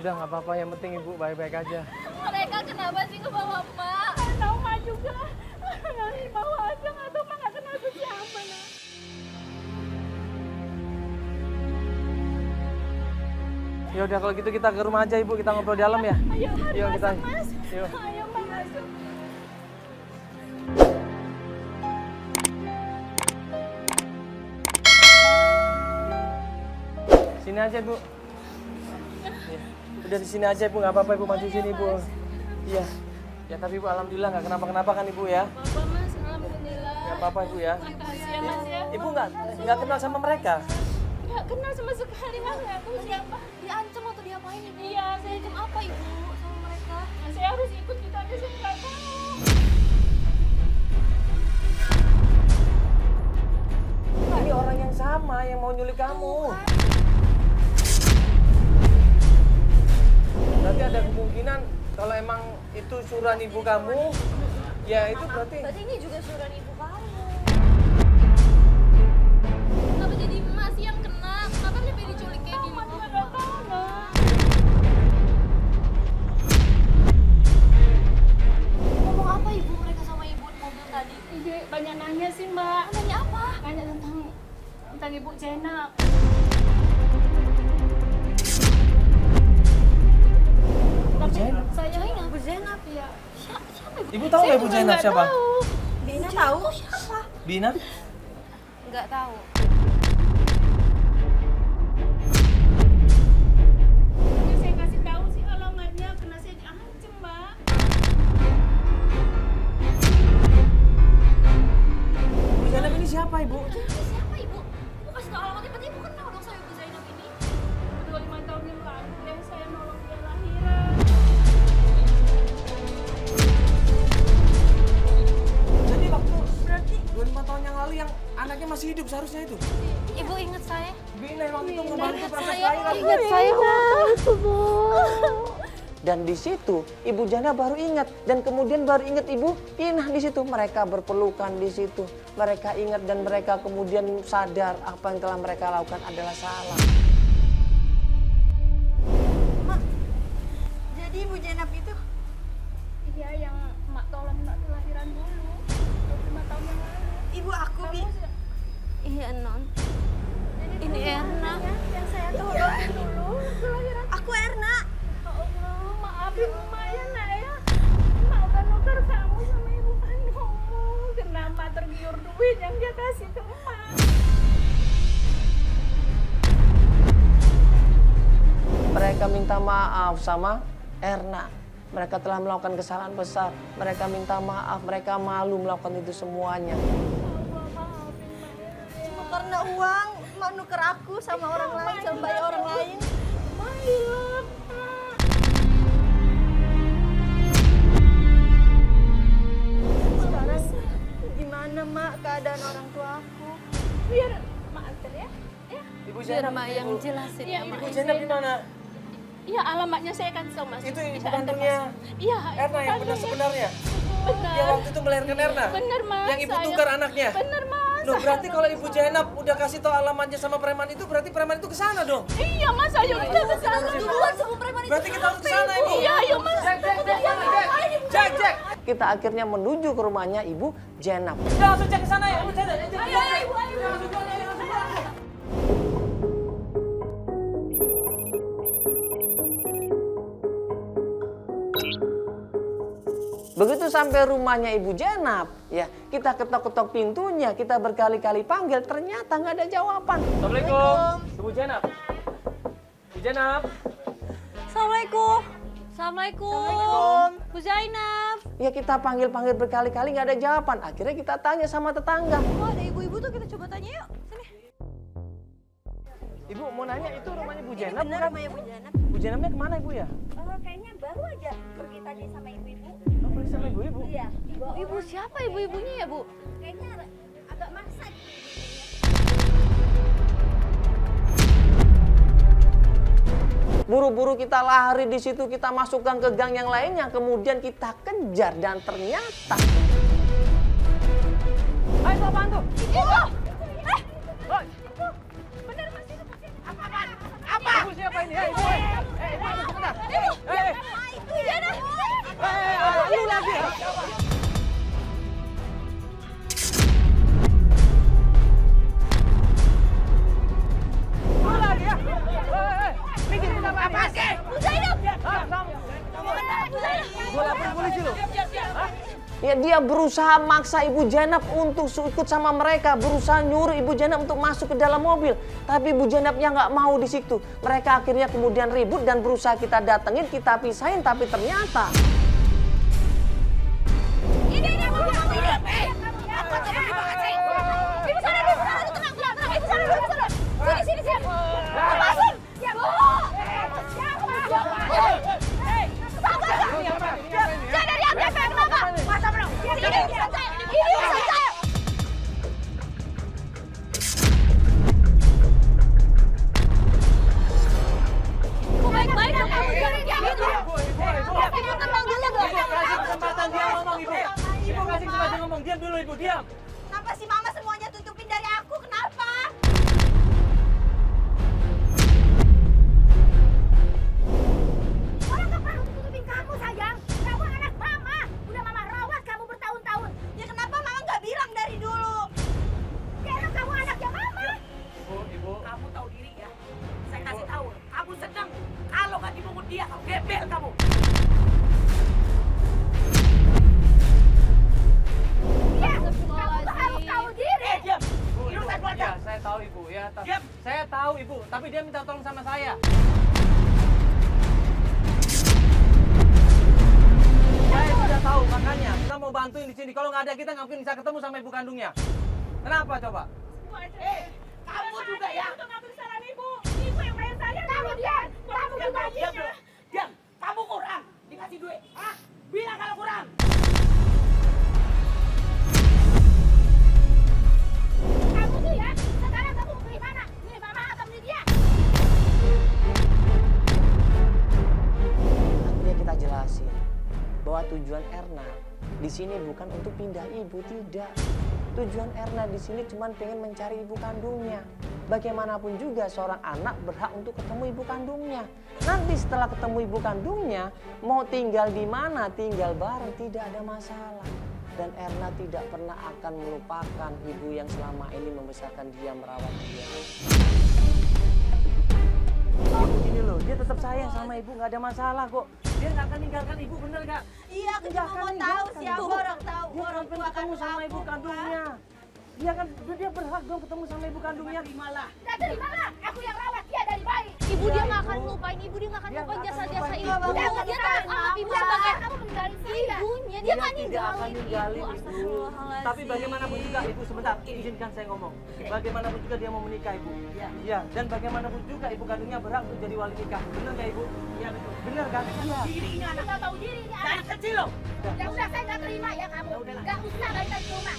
Udah nggak apa-apa, yang penting ibu baik-baik aja. Mereka kenapa sih ke bawah Mak? Tahu Mak juga. Dari bawah aja nggak tahu Mak nggak kenal siapa nak. Ya udah kalau gitu kita ke rumah aja ibu, kita ngobrol di dalam ya. Ayo mari Yuk, masuk kita. Mas. Yuk. Ayo Mak masuk. Sini aja ibu. Ya. Udah di sini aja ibu, nggak apa-apa ibu, maju sini ibu. Iya. Ya tapi ibu alhamdulillah nggak kenapa-kenapa kan ibu ya. Bapak Mas, alhamdulillah. Nggak apa-apa ibu ya. Makasih ya Mas ya. Ibu nggak kenal sama mereka. Nggak kenal sama sekali Mas, nggak tahu siapa. Diancam atau diapain ibu? Iya, saya ancam apa ibu sama mereka? Nah, saya harus ikut kita aja saya nggak tahu. Ini orang yang sama yang mau nyulik kamu. Berarti ada kemungkinan kalau emang itu suruhan ibu kamu, ya itu berarti. Berarti ini juga suruhan ibu kamu. Kenapa jadi emak sih yang kena? Kenapa sampai diculik kayak gini? Emak nggak tahu nak. Ngomong apa ibu mereka sama ibu di mobil tadi? Ide banyak nanya sih mbak. Nanya apa? Nanya tentang ibu Jenab. Ibu Jenab? Saya Ibu Zainab ya. Siapa ibu? Ibu tahu nggak ibu Jenab siapa? Bina tahu siapa? Bina? Nggak tahu. Ini saya kasih tahu sih alamatnya karena saya diancam mbak. Ibu Jenab ini siapa ibu? Siapa ibu? Ibu kasih tahu alamatnya, berarti ibu kenal dong sama ibu Zainab ini. 25 tahun yang lalu deh saya nolong dia lahiran. Jadi waktu berarti 25 tahun yang lalu yang anaknya masih hidup seharusnya itu. Ibu ingat saya? Bina yang waktu itu membantu proses Saya lahiran. ingat saya waktu Bu. Dan di situ Ibu Jana baru ingat dan kemudian baru ingat Ibu Inah di situ. Mereka berpelukan di situ. Mereka ingat dan mereka kemudian sadar apa yang telah mereka lakukan adalah salah. Mak, jadi Ibu Zainab itu Iya yang emak tolong mbak kelahiran dulu 25 tahun yang lalu. ibu aku, Bi. Iya, Non. Ini Erna. Yang saya tolong dulu kelahiran. Aku Erna. Ya Allah, maafin emak ya nak ya. Emak udah nuker kamu sama ibu kandungmu. Karena emak tergiur duit yang dia kasih ke emak. Mereka minta maaf sama Erna. Mereka telah melakukan kesalahan besar. Mereka minta maaf, mereka malu melakukan itu semuanya. Cuma karena uang, Mak nuker aku sama orang lain, sama bayi orang lain. Baiklah, Sekarang gimana, Mak, keadaan orang tua aku? biar emak antar ya. Ya. Ibu Biar Jenab. Mak yang jelasin Iya, ya, Mak. Ibu Jenab di mana? Iya, alamatnya saya kan tahu Mas. Itu ibu Bisa Anda kandungnya masuk. Iya, Erna yang benar kandungnya. sebenarnya. Benar. Yang waktu itu melahirkan Erna. Benar, Mas. Yang ibu Saya- tukar anaknya. Benar, Mas. Loh berarti kalau ibu Jenab udah kasih tahu alamatnya sama preman itu berarti preman itu ke sana dong. Iya, Mas, ayo kita ke sana. Duluan sebelum preman itu. Berarti kita harus ke sana ibu. Iya, ayo, Mas. Jack. Kita akhirnya menuju ke rumahnya Ibu Jenab. Udah langsung cek ke sana ya. Ibu Jenab. Begitu sampai rumahnya Ibu Jenab, ya kita ketok-ketok pintunya, kita berkali-kali panggil, ternyata nggak ada jawaban. Assalamualaikum. Ibu Jenab. Ibu Jenab. Assalamualaikum. Assalamualaikum. Bu Zainab. Ya kita panggil-panggil berkali-kali nggak ada jawaban. Akhirnya kita tanya sama tetangga. Oh, ada ibu-ibu tuh, kita coba tanya yuk. Sini. Ibu mau nanya itu rumahnya Bu Ini Jenab bener bukan? rumahnya Bu Zainab. Bu Jenabnya kemana ibu ya? Kayaknya baru aja pergi tadi sama ibu-ibu. Oh, pergi sama ibu-ibu. Iya, Ibu siapa ibu-ibunya ya, Bu? kayaknya agak maksa gitu. Buru-buru kita lari di situ, kita masukkan ke gang yang lainnya, kemudian kita kejar dan ternyata Ayo itu apaan tuh? Itu. Bener Mas itu. Apa? Ibu siapa ini? Ibu. Ibu. Ibu Jana. Lu lagi. Lu lagi ya? Bikin apa sih? Bu Zainab. Gue laporin polisi lu. Ya dia berusaha maksa Ibu Janab untuk ikut sama mereka, berusaha nyuruh Ibu Janab untuk masuk ke dalam mobil. Tapi Ibu Janabnya nggak mau di situ. Mereka akhirnya kemudian ribut dan berusaha kita datengin, kita pisahin, tapi ternyata Ini mobil ini. Aku tidak makasih. Ibu sana dulu, tenang. Ibu sana dulu, Sini. Lepasin. Ya, Bu. Siapa? Jangan diambil, kenapa? Masa belum? Ini urusan saya. Baik-baik dong, kamu jangan kayak gitu. Kamu tenang dulu dong. Kasih kesempatan dia ngomong, Ibu. Ibu kasih kesempatan ngomong. Diam dulu, Ibu. Diam. Kenapa sih mama semuanya tutupin dari aku? Kenapa? Orang gak perlu tutupin kamu sayang. Kamu anak mama. Udah mama rawat kamu bertahun-tahun. Ya kenapa mama gak bilang dari dulu? Karena kamu anaknya mama. Ibu. Kamu tahu diri ya. Saya kasih tahu, kamu sedang. Kalau nggak dipungut dia, kamu gebel kamu. Iya, kamu tuh harus tahu diri. Diam. Bu, Ibu. Urusan keluarga. Ya, saya tahu, Ibu. Ya, Diam. saya tahu, Ibu. Tapi dia minta tolong sama saya. Saya sudah tahu, makanya kita mau bantuin di sini. Kalau nggak ada kita nggak mungkin bisa ketemu sama ibu kandungnya. Kenapa coba? Kamu juga ya. Untuk ngambil saran ibu. Ibu yang bayar saya. Kamu diam. Kamu Diam, berbagi. diam. Kamu kurang. Dikasih duit. Ah, bilang kalau kurang. Kamu tuh ya, sekarang kamu mau pilih mana? Pilih mama atau pilih dia? akhirnya kita jelasin bahwa tujuan Erna di sini bukan untuk pindah ibu, tidak. Tujuan Erna di sini cuma pengen mencari ibu kandungnya. Bagaimanapun juga seorang anak berhak untuk ketemu ibu kandungnya. Nanti setelah ketemu ibu kandungnya, mau tinggal di mana, tinggal bareng, tidak ada masalah. Dan Erna tidak pernah akan melupakan ibu yang selama ini membesarkan dia, merawat dia. Ibu gini loh, dia tetap sayang sama ibu, nggak ada masalah kok. Dia nggak akan ninggalkan ibu, bener nggak? Iya, aku Nggak cuma akan mau tahu ninggalkan, siapa Bu. orang tahu. Dia Orang pengen tua akan ketemu sama ibu tahu, kandungnya. Dia kan dia berhak dong ketemu sama ibu kandungnya. Terimalah. Nah, dari mana? Aku yang rawat dia dari bayi. Ibu dia nggak akan lupain, ibu dia nggak akan Dia lupain nggak akan jasa-jasa lupain ibu. ibu. Dia Udah, tetap anggap ibu Udah, sebagai kamu meninggalin saya. ibunya. Dia nggak tidak akan ninggalin ninggalin ibu. ibu. Astagfirullahaladzim. Tapi bagaimanapun juga ibu, sebentar, izinkan saya ngomong. Bagaimanapun juga dia mau menikah ibu. Iya. Dan bagaimanapun juga ibu kandungnya berhak untuk jadi wali nikah. Bener nggak ibu? Iya betul. Bener kan? Iya. Dirinya anak Nggak tahu diri ini dari anak. kecil loh. Ya udah, saya nggak terima ya kamu. Nggak usah balik ke rumah.